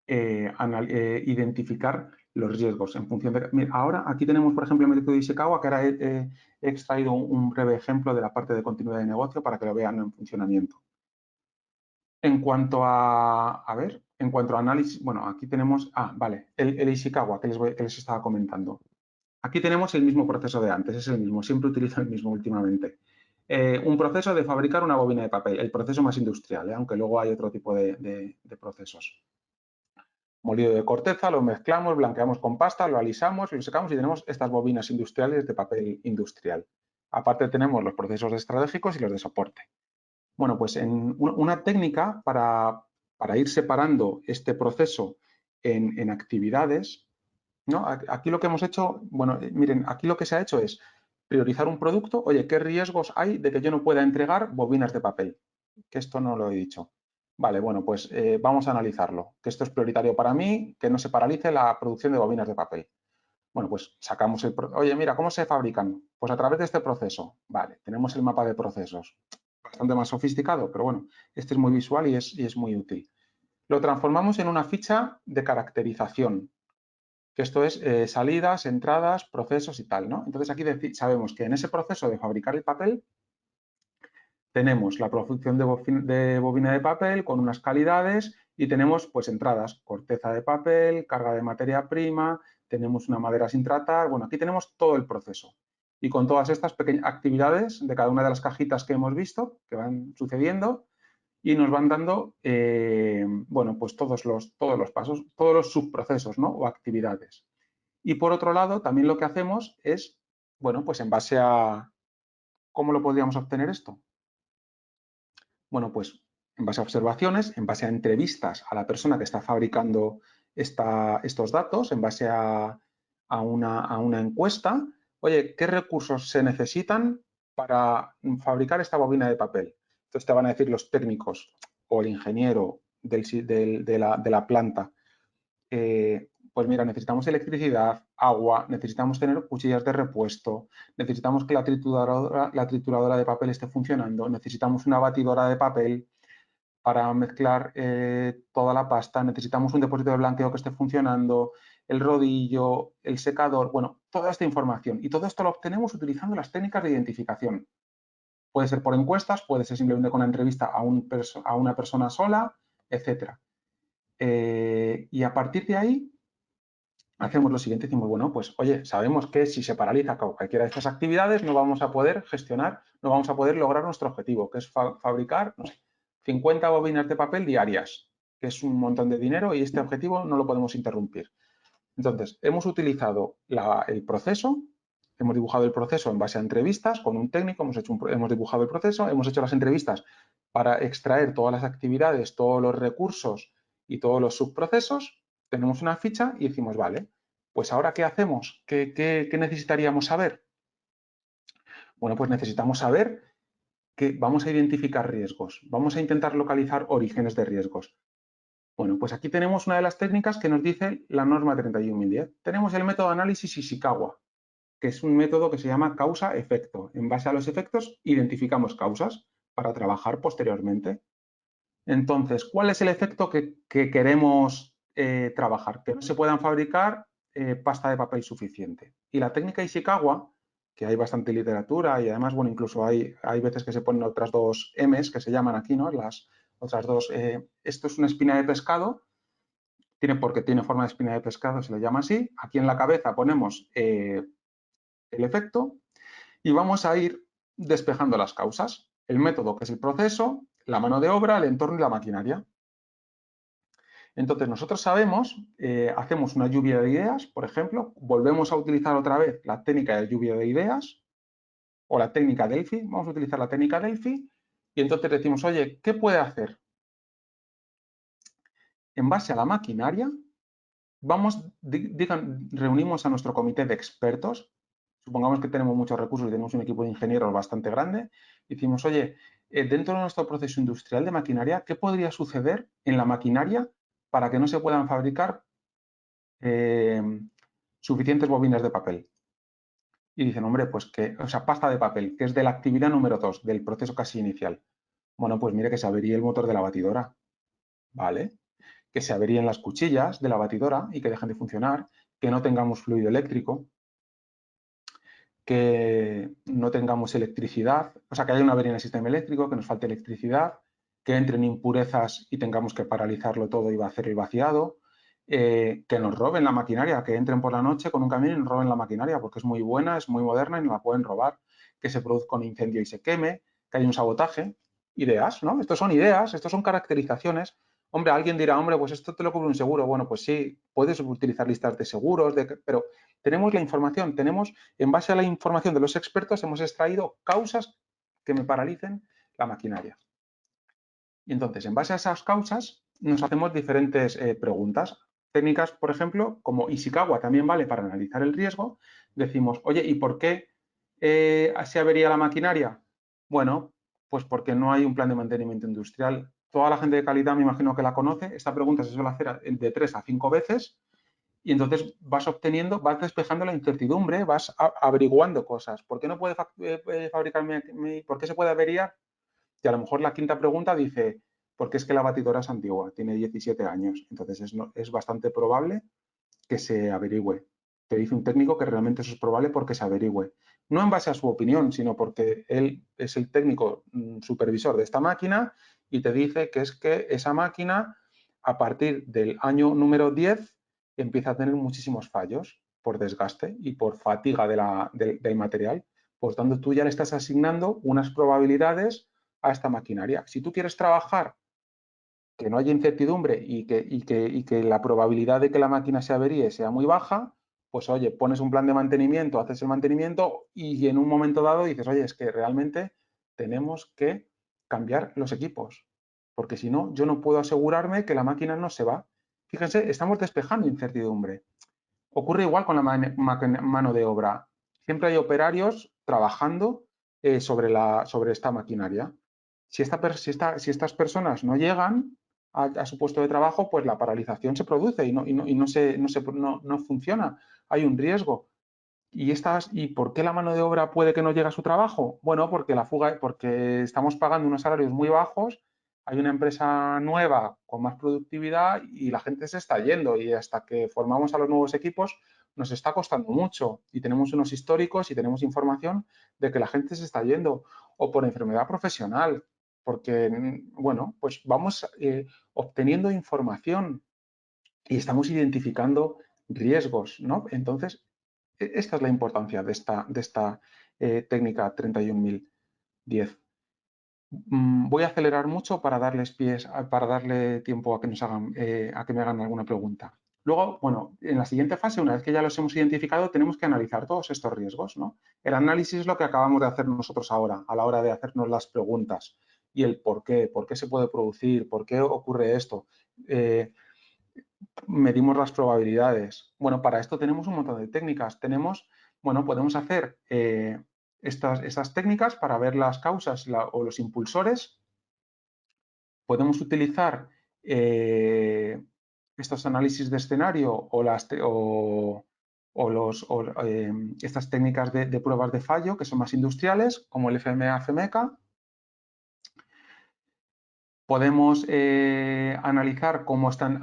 identificar los riesgos en función de... Mira, ahora aquí tenemos, por ejemplo, el método de Ishikawa, que ahora he extraído un breve ejemplo de la parte de continuidad de negocio para que lo vean en funcionamiento. En cuanto a ver, en cuanto a análisis, bueno, aquí tenemos, vale, el Ishikawa que les estaba comentando. Aquí tenemos el mismo proceso de antes, es el mismo, siempre utilizo el mismo últimamente. Un proceso de fabricar una bobina de papel, el proceso más industrial, aunque luego hay otro tipo de procesos. Molido de corteza, lo mezclamos, blanqueamos con pasta, lo alisamos, lo secamos y tenemos estas bobinas industriales de papel industrial. Aparte tenemos los procesos estratégicos y los de soporte. Bueno, pues en una técnica para ir separando este proceso en actividades, ¿no? Aquí lo que hemos hecho, bueno, miren, aquí lo que se ha hecho es priorizar un producto, oye, ¿qué riesgos hay de que yo no pueda entregar bobinas de papel? Que esto no lo he dicho. Vale, bueno, pues vamos a analizarlo, que esto es prioritario para mí, que no se paralice la producción de bobinas de papel. Bueno, pues sacamos oye, mira, ¿cómo se fabrican? Pues a través de este proceso. Vale, tenemos el mapa de procesos. Bastante más sofisticado, pero bueno, este es muy visual y es muy útil. Lo transformamos en una ficha de caracterización, que esto es salidas, entradas, procesos y tal, ¿no? Entonces aquí sabemos que en ese proceso de fabricar el papel tenemos la producción de bobina de papel con unas calidades y tenemos pues entradas, corteza de papel, carga de materia prima, tenemos una madera sin tratar, bueno, aquí tenemos todo el proceso. Y con todas estas pequeñas actividades de cada una de las cajitas que hemos visto, que van sucediendo, y nos van dando, bueno, pues todos los pasos, todos los subprocesos, ¿no? O actividades. Y por otro lado, también lo que hacemos es, bueno, pues en base a, ¿cómo lo podríamos obtener esto? Bueno, pues en base a observaciones, en base a entrevistas a la persona que está fabricando estos datos, en base a una encuesta, oye, ¿qué recursos se necesitan para fabricar esta bobina de papel? Entonces te van a decir los técnicos o el ingeniero de la planta, pues mira, necesitamos electricidad, agua, necesitamos tener cuchillas de repuesto, necesitamos que la trituradora de papel esté funcionando, necesitamos una batidora de papel para mezclar toda la pasta, necesitamos un depósito de blanqueo que esté funcionando, el rodillo, el secador, bueno, toda esta información. Y todo esto lo obtenemos utilizando las técnicas de identificación. Puede ser por encuestas, puede ser simplemente con una entrevista a una persona sola, etcétera. Y a partir de ahí hacemos lo siguiente, decimos, bueno, pues oye, sabemos que si se paraliza cualquiera de estas actividades no vamos a poder gestionar, no vamos a poder lograr nuestro objetivo, que es fabricar, no sé, 50 bobinas de papel diarias, que es un montón de dinero y este objetivo no lo podemos interrumpir. Entonces, hemos utilizado el proceso, hemos dibujado el proceso en base a entrevistas con un técnico, hemos dibujado el proceso, hemos hecho las entrevistas para extraer todas las actividades, todos los recursos y todos los subprocesos, tenemos una ficha y decimos, vale, pues ahora ¿qué hacemos? ¿Qué necesitaríamos saber? Bueno, pues necesitamos saber que vamos a identificar riesgos, vamos a intentar localizar orígenes de riesgos. Bueno, pues aquí tenemos una de las técnicas que nos dice la norma 31010. Tenemos el método de análisis Ishikawa, que es un método que se llama causa-efecto. En base a los efectos, identificamos causas para trabajar posteriormente. Entonces, ¿cuál es el efecto que queremos trabajar? Que no se puedan fabricar pasta de papel suficiente. Y la técnica Ishikawa, que hay bastante literatura y además, bueno, incluso hay veces que se ponen otras dos M's que se llaman aquí, ¿no? Las otras dos. Esto es una espina de pescado, porque tiene forma de espina de pescado, se le llama así. Aquí en la cabeza ponemos el efecto y vamos a ir despejando las causas. El método, que es el proceso, la mano de obra, el entorno y la maquinaria. Entonces, nosotros sabemos, hacemos una lluvia de ideas, por ejemplo, volvemos a utilizar otra vez la técnica de lluvia de ideas o la técnica Delphi, vamos a utilizar la técnica Delphi y entonces decimos, oye, ¿qué puede hacer? En base a la maquinaria, reunimos a nuestro comité de expertos, supongamos que tenemos muchos recursos y tenemos un equipo de ingenieros bastante grande, y decimos, oye, dentro de nuestro proceso industrial de maquinaria, ¿qué podría suceder en la maquinaria para que no se puedan fabricar eh, suficientes bobinas de papel? Y dicen, hombre, pues o sea, pasta de papel, que es de la actividad número 2, del proceso casi inicial. Bueno, pues mire que se avería el motor de la batidora, ¿vale? Que se averíen las cuchillas de la batidora y que dejen de funcionar, que no tengamos fluido eléctrico, que no tengamos electricidad, o sea, que haya una avería en el sistema eléctrico, que nos falte electricidad, que entren impurezas y tengamos que paralizarlo todo y va a hacer el vaciado, que nos roben la maquinaria, que entren por la noche con un camión y nos roben la maquinaria, porque es muy buena, es muy moderna y nos la pueden robar, que se produzca un incendio y se queme, que haya un sabotaje, ideas, ¿no? Estos son ideas, estos son caracterizaciones. Hombre, alguien dirá, hombre, pues esto te lo cubre un seguro. Bueno, pues sí, puedes utilizar listas de seguros, pero tenemos la información, en base a la información de los expertos, hemos extraído causas que me paralicen la maquinaria. Y entonces, en base a esas causas, nos hacemos diferentes preguntas. Técnicas, por ejemplo, como Ishikawa también vale para analizar el riesgo, decimos, oye, ¿y por qué se avería la maquinaria? Bueno, pues porque no hay un plan de mantenimiento industrial. Toda la gente de calidad me imagino que la conoce. Esta pregunta se suele hacer de 3 a 5 veces y entonces vas despejando la incertidumbre, vas averiguando cosas. ¿Por qué no puede fabricar por qué se puede averiar? Y a lo mejor la quinta pregunta dice, ¿por qué es que la batidora es antigua? Tiene 17 años. Entonces es bastante probable que se averigüe. Te dice un técnico que realmente eso es probable porque se averigüe. No en base a su opinión, sino porque él es el técnico supervisor de esta máquina y te dice que es que esa máquina, a partir del año número 10, empieza a tener muchísimos fallos por desgaste y por fatiga del material. Por tanto, tú ya le estás asignando unas probabilidades a esta maquinaria. Si tú quieres trabajar que no haya incertidumbre y que la probabilidad de que la máquina se averíe sea muy baja, pues oye, pones un plan de mantenimiento, haces el mantenimiento y en un momento dado dices, oye, es que realmente tenemos que cambiar los equipos, porque si no, yo no puedo asegurarme que la máquina no se va. Fíjense, estamos despejando incertidumbre. Ocurre igual con la mano de obra. Siempre hay operarios trabajando sobre esta maquinaria. Si estas personas no llegan a su puesto de trabajo, pues la paralización se produce y no funciona. Hay un riesgo. ¿Y por qué la mano de obra puede que no llegue a su trabajo? Bueno, porque estamos pagando unos salarios muy bajos, hay una empresa nueva con más productividad y la gente se está yendo y hasta que formamos a los nuevos equipos nos está costando mucho y tenemos unos históricos y tenemos información de que la gente se está yendo o por enfermedad profesional, porque, bueno, pues vamos obteniendo información y estamos identificando riesgos, ¿no? Entonces, esta es la importancia de esta técnica 31010. Voy a acelerar mucho para para darle tiempo a que a que me hagan alguna pregunta. Luego, bueno, en la siguiente fase, una vez que ya los hemos identificado, tenemos que analizar todos estos riesgos, ¿no? El análisis es lo que acabamos de hacer nosotros ahora, a la hora de hacernos las preguntas y el por qué se puede producir, por qué ocurre esto. Medimos las probabilidades. Bueno, para esto tenemos un montón de técnicas. Podemos hacer estas técnicas para ver las causas o los impulsores. Podemos utilizar estos análisis de escenario o estas técnicas de pruebas de fallo que son más industriales, como el FMEA-FMECA. Podemos analizar cómo están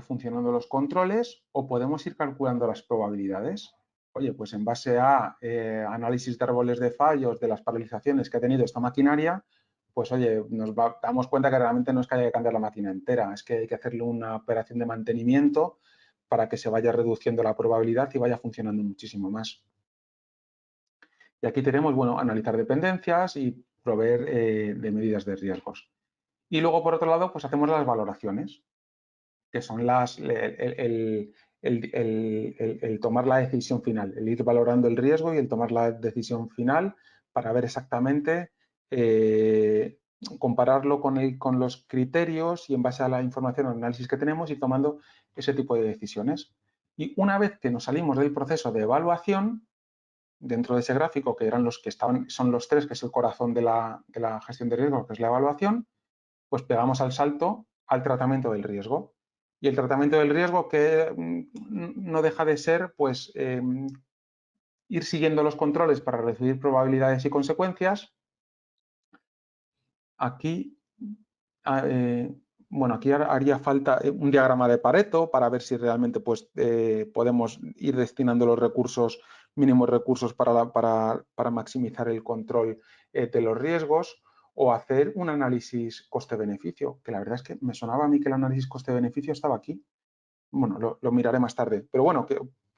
funcionando los controles o podemos ir calculando las probabilidades. Oye, pues en base a análisis de árboles de fallos de las paralizaciones que ha tenido esta maquinaria, pues oye, damos cuenta que realmente no es que haya que cambiar la máquina entera, es que hay que hacerle una operación de mantenimiento para que se vaya reduciendo la probabilidad y vaya funcionando muchísimo más. Y aquí tenemos, bueno, analizar dependencias y proveer de medidas de riesgos. Y luego, por otro lado, pues hacemos las valoraciones, que son el tomar la decisión final, el ir valorando el riesgo y el tomar la decisión final para ver exactamente, compararlo con los criterios y en base a la información o análisis que tenemos y tomando ese tipo de decisiones. Y una vez que nos salimos del proceso de evaluación, dentro de ese gráfico, que eran los que son los tres, que es el corazón de la gestión de riesgo, que es la evaluación, pues pegamos al salto al tratamiento del riesgo. Y el tratamiento del riesgo que no deja de ser, pues, ir siguiendo los controles para reducir probabilidades y consecuencias. Aquí, bueno, aquí haría falta un diagrama de Pareto para ver si realmente pues, podemos ir destinando los recursos, mínimos recursos para maximizar el control de los riesgos o hacer un análisis coste-beneficio, que la verdad es que me sonaba a mí que el análisis coste-beneficio estaba aquí. Bueno, lo miraré más tarde. Pero bueno,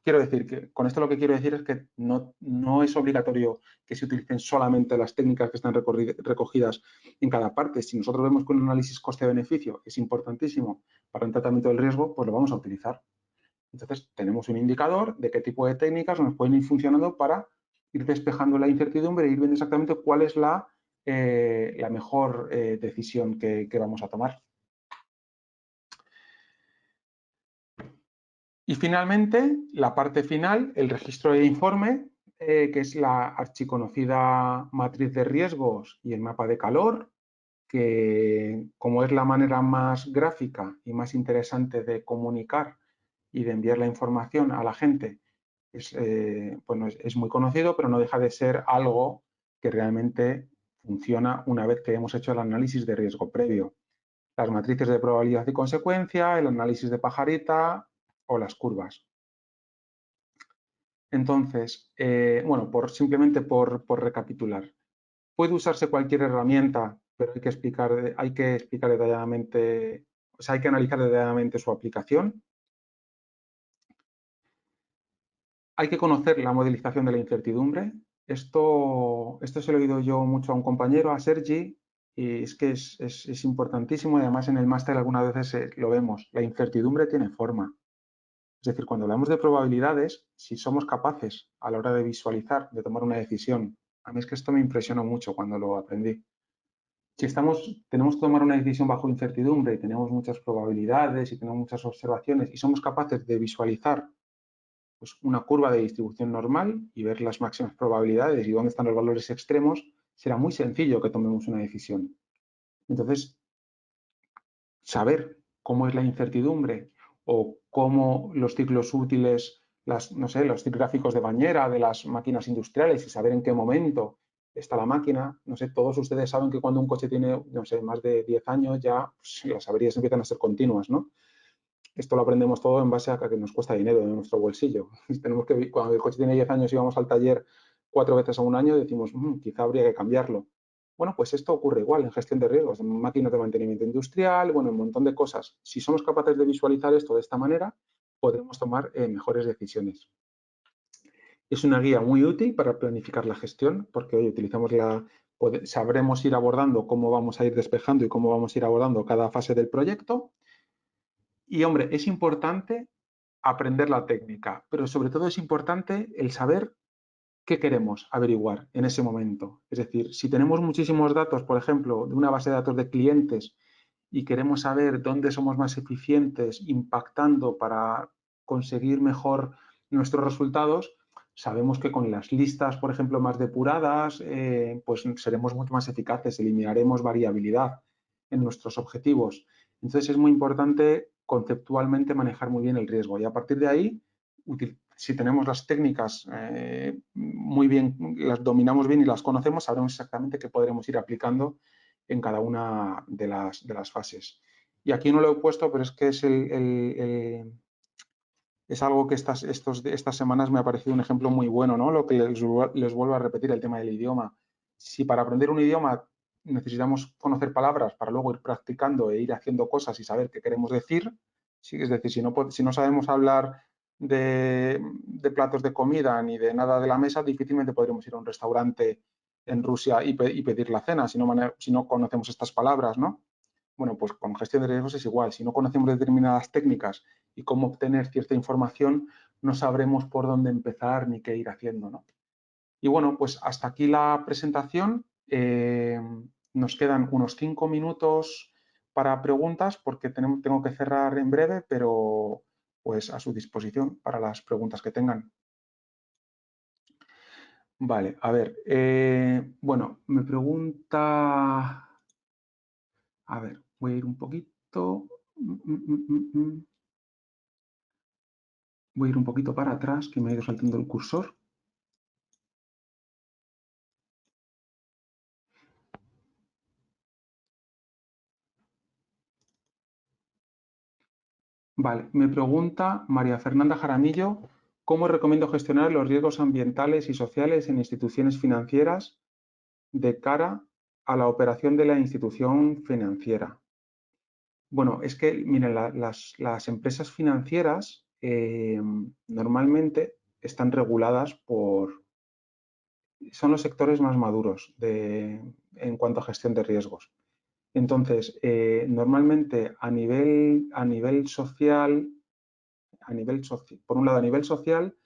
quiero decir que con esto lo que quiero decir es que no es obligatorio que se utilicen solamente las técnicas que están recogidas en cada parte. Si nosotros vemos que un análisis coste-beneficio es importantísimo para un tratamiento del riesgo, pues lo vamos a utilizar. Entonces, tenemos un indicador de qué tipo de técnicas nos pueden ir funcionando para ir despejando la incertidumbre e ir viendo exactamente cuál es la mejor decisión que vamos a tomar. Y finalmente, la parte final, el registro de informe, que es la archiconocida matriz de riesgos y el mapa de calor, que como es la manera más gráfica y más interesante de comunicar y de enviar la información a la gente, bueno, es muy conocido, pero no deja de ser algo que realmente funciona una vez que hemos hecho el análisis de riesgo previo. Las matrices de probabilidad y consecuencia, el análisis de pajarita o las curvas. Entonces, bueno, simplemente por recapitular, puede usarse cualquier herramienta, pero hay que explicar detalladamente, o sea, hay que analizar detalladamente su aplicación. Hay que conocer la modelización de la incertidumbre. Esto se lo he oído yo mucho a un compañero, a Sergi, y es que es importantísimo y además en el máster algunas veces lo vemos. La incertidumbre tiene forma. Es decir, cuando hablamos de probabilidades, si somos capaces a la hora de visualizar, de tomar una decisión, a mí es que esto me impresionó mucho cuando lo aprendí. Si tenemos que tomar una decisión bajo incertidumbre y tenemos muchas probabilidades y tenemos muchas observaciones y somos capaces de visualizar pues, una curva de distribución normal y ver las máximas probabilidades y dónde están los valores extremos, será muy sencillo que tomemos una decisión. Entonces, saber cómo es la incertidumbre o cómo los ciclos útiles, no sé, los gráficos de bañera de las máquinas industriales y saber en qué momento está la máquina. No sé, todos ustedes saben que cuando un coche tiene, no sé, más de 10 años ya pues, las averías empiezan a ser continuas, ¿no? Esto lo aprendemos todo en base a que nos cuesta dinero en nuestro bolsillo. Cuando el coche tiene 10 años y vamos al taller 4 veces a un año, decimos, quizá habría que cambiarlo. Bueno, pues esto ocurre igual en gestión de riesgos, en máquinas de mantenimiento industrial, bueno, un montón de cosas. Si somos capaces de visualizar esto de esta manera, podremos tomar mejores decisiones. Es una guía muy útil para planificar la gestión, porque hoy sabremos ir abordando cómo vamos a ir despejando y cómo vamos a ir abordando cada fase del proyecto. Y, hombre, es importante aprender la técnica, pero sobre todo es importante el saber qué queremos averiguar en ese momento. Es decir, si tenemos muchísimos datos, por ejemplo, de una base de datos de clientes y queremos saber dónde somos más eficientes impactando para conseguir mejor nuestros resultados, sabemos que con las listas, por ejemplo, más depuradas, pues seremos mucho más eficaces, eliminaremos variabilidad en nuestros objetivos. Entonces es muy importante conceptualmente manejar muy bien el riesgo y a partir de ahí, si tenemos las técnicas muy bien, las dominamos bien y las conocemos, sabremos exactamente qué podremos ir aplicando en cada una de las fases. Y aquí no lo he puesto, pero es que es algo que estas semanas me ha parecido un ejemplo muy bueno, ¿no? Lo que les vuelvo a repetir, el tema del idioma. Si para aprender un idioma necesitamos conocer palabras para luego ir practicando e ir haciendo cosas y saber qué queremos decir, es decir, si no sabemos hablar de platos de comida ni de nada de la mesa, difícilmente podremos ir a un restaurante en Rusia y pedir la cena si no conocemos estas palabras, ¿no? Bueno, pues con gestión de riesgos es igual. Si no conocemos determinadas técnicas y cómo obtener cierta información, no sabremos por dónde empezar ni qué ir haciendo, ¿no? Y bueno, pues hasta aquí la presentación. Nos quedan unos 5 minutos para preguntas porque tengo que cerrar en breve, pero pues a su disposición para las preguntas que tengan. Vale, a ver, bueno, me pregunta, a ver, voy a ir un poquito. Voy a ir un poquito para atrás, que me ha ido saltando el cursor. Vale, me pregunta María Fernanda Jaramillo, ¿cómo recomiendo gestionar los riesgos ambientales y sociales en instituciones financieras de cara a la operación de la institución financiera? Bueno, es que, miren, las empresas financieras normalmente están reguladas son los sectores más maduros en cuanto a gestión de riesgos. Entonces, normalmente a nivel social, por un lado, a nivel social,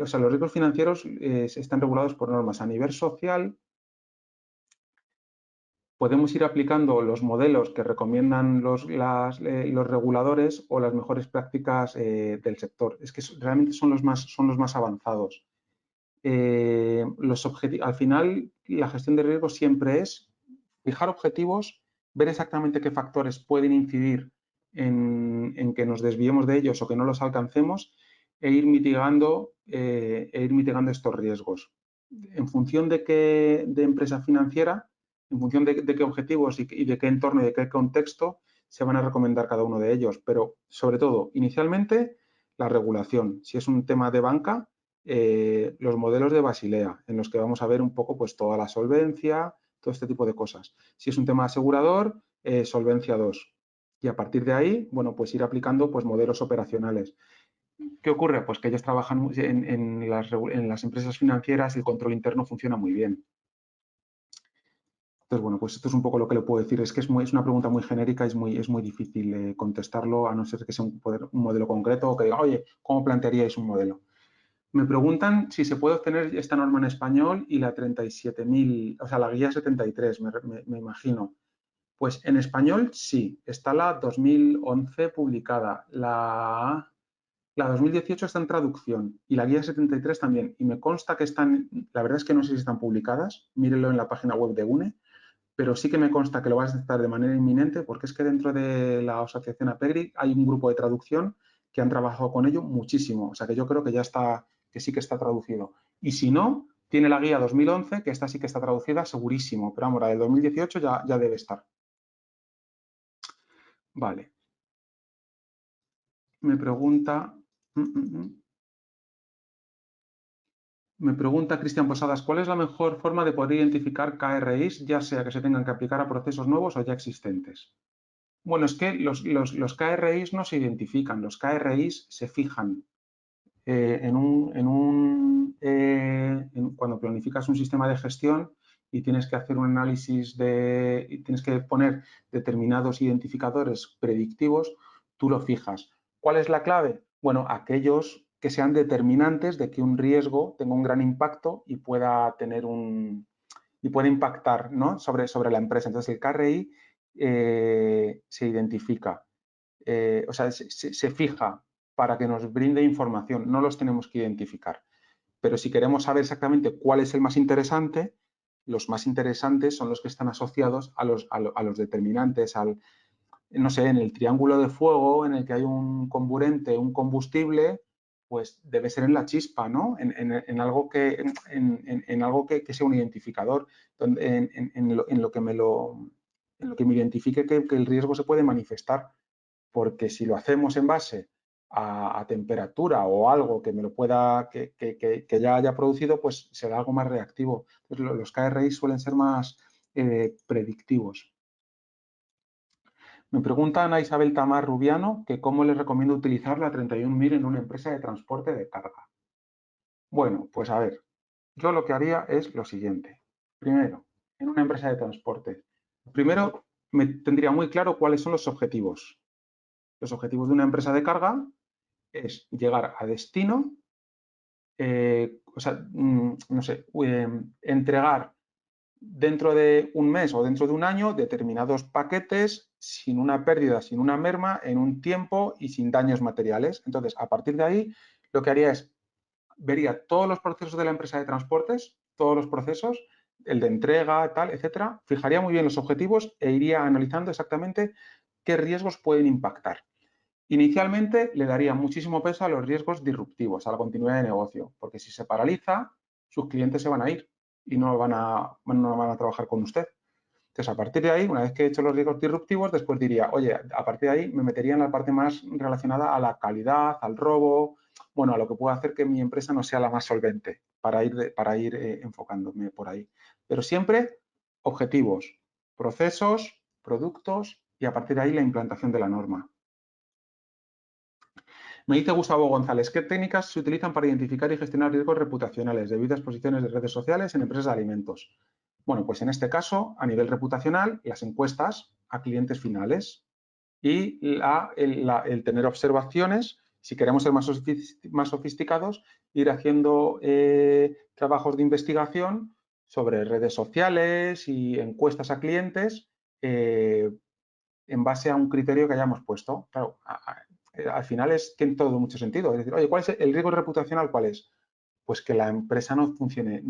o sea, los riesgos financieros están regulados por normas. A nivel social, podemos ir aplicando los modelos que recomiendan los reguladores o las mejores prácticas del sector. Es que realmente son los más avanzados. al final, la gestión de riesgos siempre es fijar objetivos, ver exactamente qué factores pueden incidir en que nos desviemos de ellos o que no los alcancemos e ir mitigando estos riesgos. En función de qué de empresa financiera, en función de qué objetivos y de qué entorno y de qué contexto, se van a recomendar cada uno de ellos. Pero, sobre todo, inicialmente, la regulación. Si es un tema de banca, los modelos de Basilea, en los que vamos a ver un poco pues, toda la solvencia, todo este tipo de cosas. Si es un tema asegurador, solvencia 2. Y a partir de ahí, bueno, pues ir aplicando pues, modelos operacionales. ¿Qué ocurre? Pues que ellos trabajan en las empresas financieras y el control interno funciona muy bien. Entonces, bueno, pues esto es un poco lo que le puedo decir. Es que es una pregunta muy genérica, es muy difícil contestarlo, a no ser que sea un modelo concreto o que diga, oye, ¿cómo plantearíais un modelo? Me preguntan si se puede obtener esta norma en español y la 37.000, o sea, la guía 73, me imagino. Pues en español sí, está la 2011 publicada, la 2018 está en traducción y la guía 73 también. Y me consta que están, la verdad es que no sé si están publicadas, mírenlo en la página web de UNE, pero sí que me consta que lo vas a necesitar de manera inminente porque es que dentro de la asociación APEGRI hay un grupo de traducción que han trabajado con ello muchísimo. O sea que yo creo que ya está, que sí que está traducido. Y si no, tiene la guía 2011, que esta sí que está traducida segurísimo, pero vamos, la del 2018 ya debe estar. Vale. Me pregunta... Me pregunta Cristian Posadas, ¿cuál es la mejor forma de poder identificar KRIs, ya sea que se tengan que aplicar a procesos nuevos o ya existentes? Bueno, es que los KRIs no se identifican, los KRIs se fijan. Cuando planificas un sistema de gestión y tienes que hacer un análisis y tienes que poner determinados identificadores predictivos, tú lo fijas. ¿Cuál es la clave? Bueno, aquellos que sean determinantes de que un riesgo tenga un gran impacto y pueda impactar, ¿no? sobre la empresa. Entonces, el KRI se identifica, o sea, se fija para que nos brinde información, no los tenemos que identificar. Pero si queremos saber exactamente cuál es el más interesante, los más interesantes son los que están asociados a los determinantes, no sé, en el triángulo de fuego en el que hay un comburente, un combustible, pues debe ser en la chispa, ¿no? En algo que sea un identificador, en lo que me identifique que el riesgo se puede manifestar, porque si lo hacemos en base a temperatura o algo que me lo pueda, que ya haya producido, pues será algo más reactivo. Entonces, los KRI suelen ser más predictivos. Me pregunta Ana Isabel Tamar Rubiano que cómo le recomiendo utilizar la 31.000 en una empresa de transporte de carga. Bueno, pues a ver, yo lo que haría es lo siguiente. Primero, en una empresa de transporte, primero me tendría muy claro cuáles son los objetivos. Los objetivos de una empresa de carga es llegar a destino, o sea, no sé, entregar dentro de un mes o dentro de un año determinados paquetes sin una pérdida, sin una merma, en un tiempo y sin daños materiales. Entonces, a partir de ahí, lo que haría es, vería todos los procesos de la empresa de transportes, todos los procesos, el de entrega, tal, etcétera, fijaría muy bien los objetivos e iría analizando exactamente qué riesgos pueden impactar. Inicialmente le daría muchísimo peso a los riesgos disruptivos, a la continuidad de negocio, porque si se paraliza, sus clientes se van a ir y no van a trabajar con usted. Entonces, a partir de ahí, una vez que he hecho los riesgos disruptivos, después diría, oye, a partir de ahí me metería en la parte más relacionada a la calidad, al robo, bueno, a lo que pueda hacer que mi empresa no sea la más solvente para ir enfocándome por ahí. Pero siempre objetivos, procesos, productos y a partir de ahí la implantación de la norma. Me dice Gustavo González, ¿qué técnicas se utilizan para identificar y gestionar riesgos reputacionales debido a exposiciones de redes sociales en empresas de alimentos? Bueno, pues en este caso, a nivel reputacional, las encuestas a clientes finales y el tener observaciones, si queremos ser más sofisticados, ir haciendo trabajos de investigación sobre redes sociales y encuestas a clientes en base a un criterio que hayamos puesto. Claro, al final es que en todo mucho sentido. Es decir, oye, ¿cuál es el riesgo reputacional? ¿Cuál es? pues que la empresa no funcione,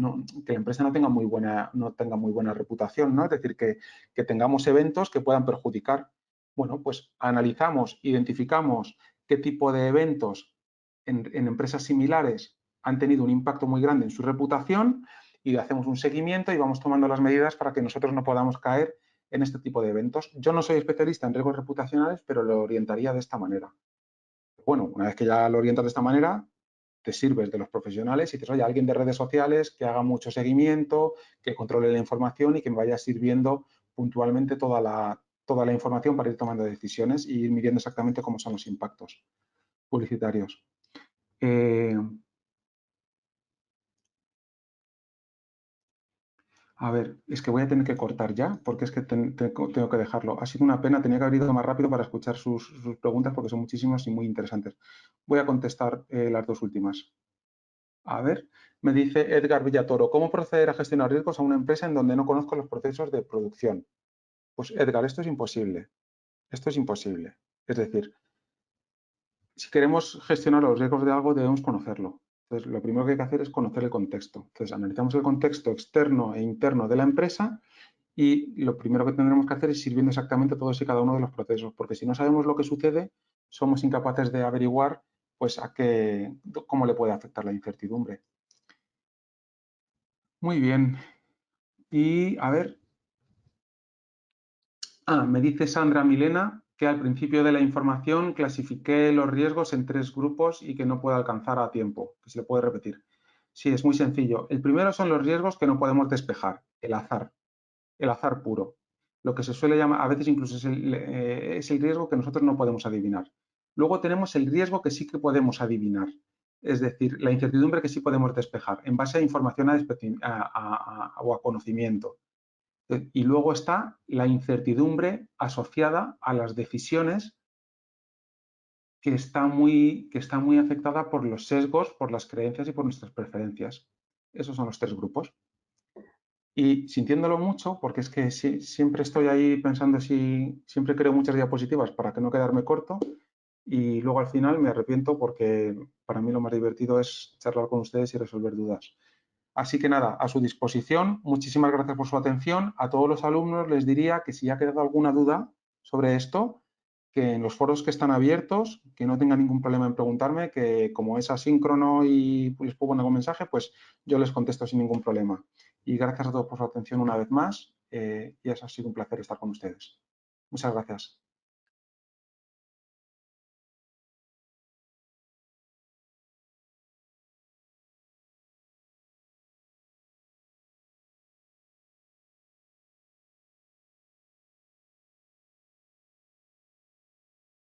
que la empresa no tenga muy buena reputación, ¿no? Es decir, que tengamos eventos que puedan perjudicar. Bueno, pues analizamos, identificamos qué tipo de eventos en empresas similares han tenido un impacto muy grande en su reputación y hacemos un seguimiento y vamos tomando las medidas para que nosotros no podamos caer en este tipo de eventos. Yo no soy especialista en riesgos reputacionales, pero lo orientaría de esta manera. Bueno, una vez que ya lo orientas de esta manera, te sirves de los profesionales y dices, oye, alguien de redes sociales que haga mucho seguimiento, que controle la información y que me vaya sirviendo puntualmente toda la información para ir tomando decisiones y ir midiendo exactamente cómo son los impactos publicitarios. A ver, es que voy a tener que cortar ya, porque es que tengo que dejarlo. Ha sido una pena, tenía que haber ido más rápido para escuchar sus preguntas, porque son muchísimas y muy interesantes. Voy a contestar las dos últimas. A ver, me dice Edgar Villatoro, ¿cómo proceder a gestionar riesgos a una empresa en donde no conozco los procesos de producción? Pues Edgar, esto es imposible. Esto es imposible. Es decir, si queremos gestionar los riesgos de algo, debemos conocerlo. Entonces, lo primero que hay que hacer es conocer el contexto. Entonces, analizamos el contexto externo e interno de la empresa y lo primero que tendremos que hacer es ir viendo exactamente todos y cada uno de los procesos, porque si no sabemos lo que sucede, somos incapaces de averiguar pues cómo le puede afectar la incertidumbre. Muy bien. Y a ver, me dice Sandra Milena que al principio de la información clasifiqué los riesgos en 3 grupos y que no puedo alcanzar a tiempo, que se le puede repetir. Sí, es muy sencillo. El primero son los riesgos que no podemos despejar, el azar puro. Lo que se suele llamar, a veces incluso es el riesgo que nosotros no podemos adivinar. Luego tenemos el riesgo que sí que podemos adivinar, es decir, la incertidumbre que sí podemos despejar en base a información o a conocimiento. Y luego está la incertidumbre asociada a las decisiones que está muy afectada por los sesgos, por las creencias y por nuestras preferencias. Esos son los 3 grupos. Y sintiéndolo mucho, porque es que siempre estoy ahí pensando si siempre creo muchas diapositivas para que no quedarme corto y luego al final me arrepiento porque para mí lo más divertido es charlar con ustedes y resolver dudas. Así que nada, a su disposición. Muchísimas gracias por su atención. A todos los alumnos les diría que si ha quedado alguna duda sobre esto, que en los foros que están abiertos, que no tengan ningún problema en preguntarme, que como es asíncrono y les pongo algún mensaje, pues yo les contesto sin ningún problema. Y gracias a todos por su atención una vez más y ha sido un placer estar con ustedes. Muchas gracias.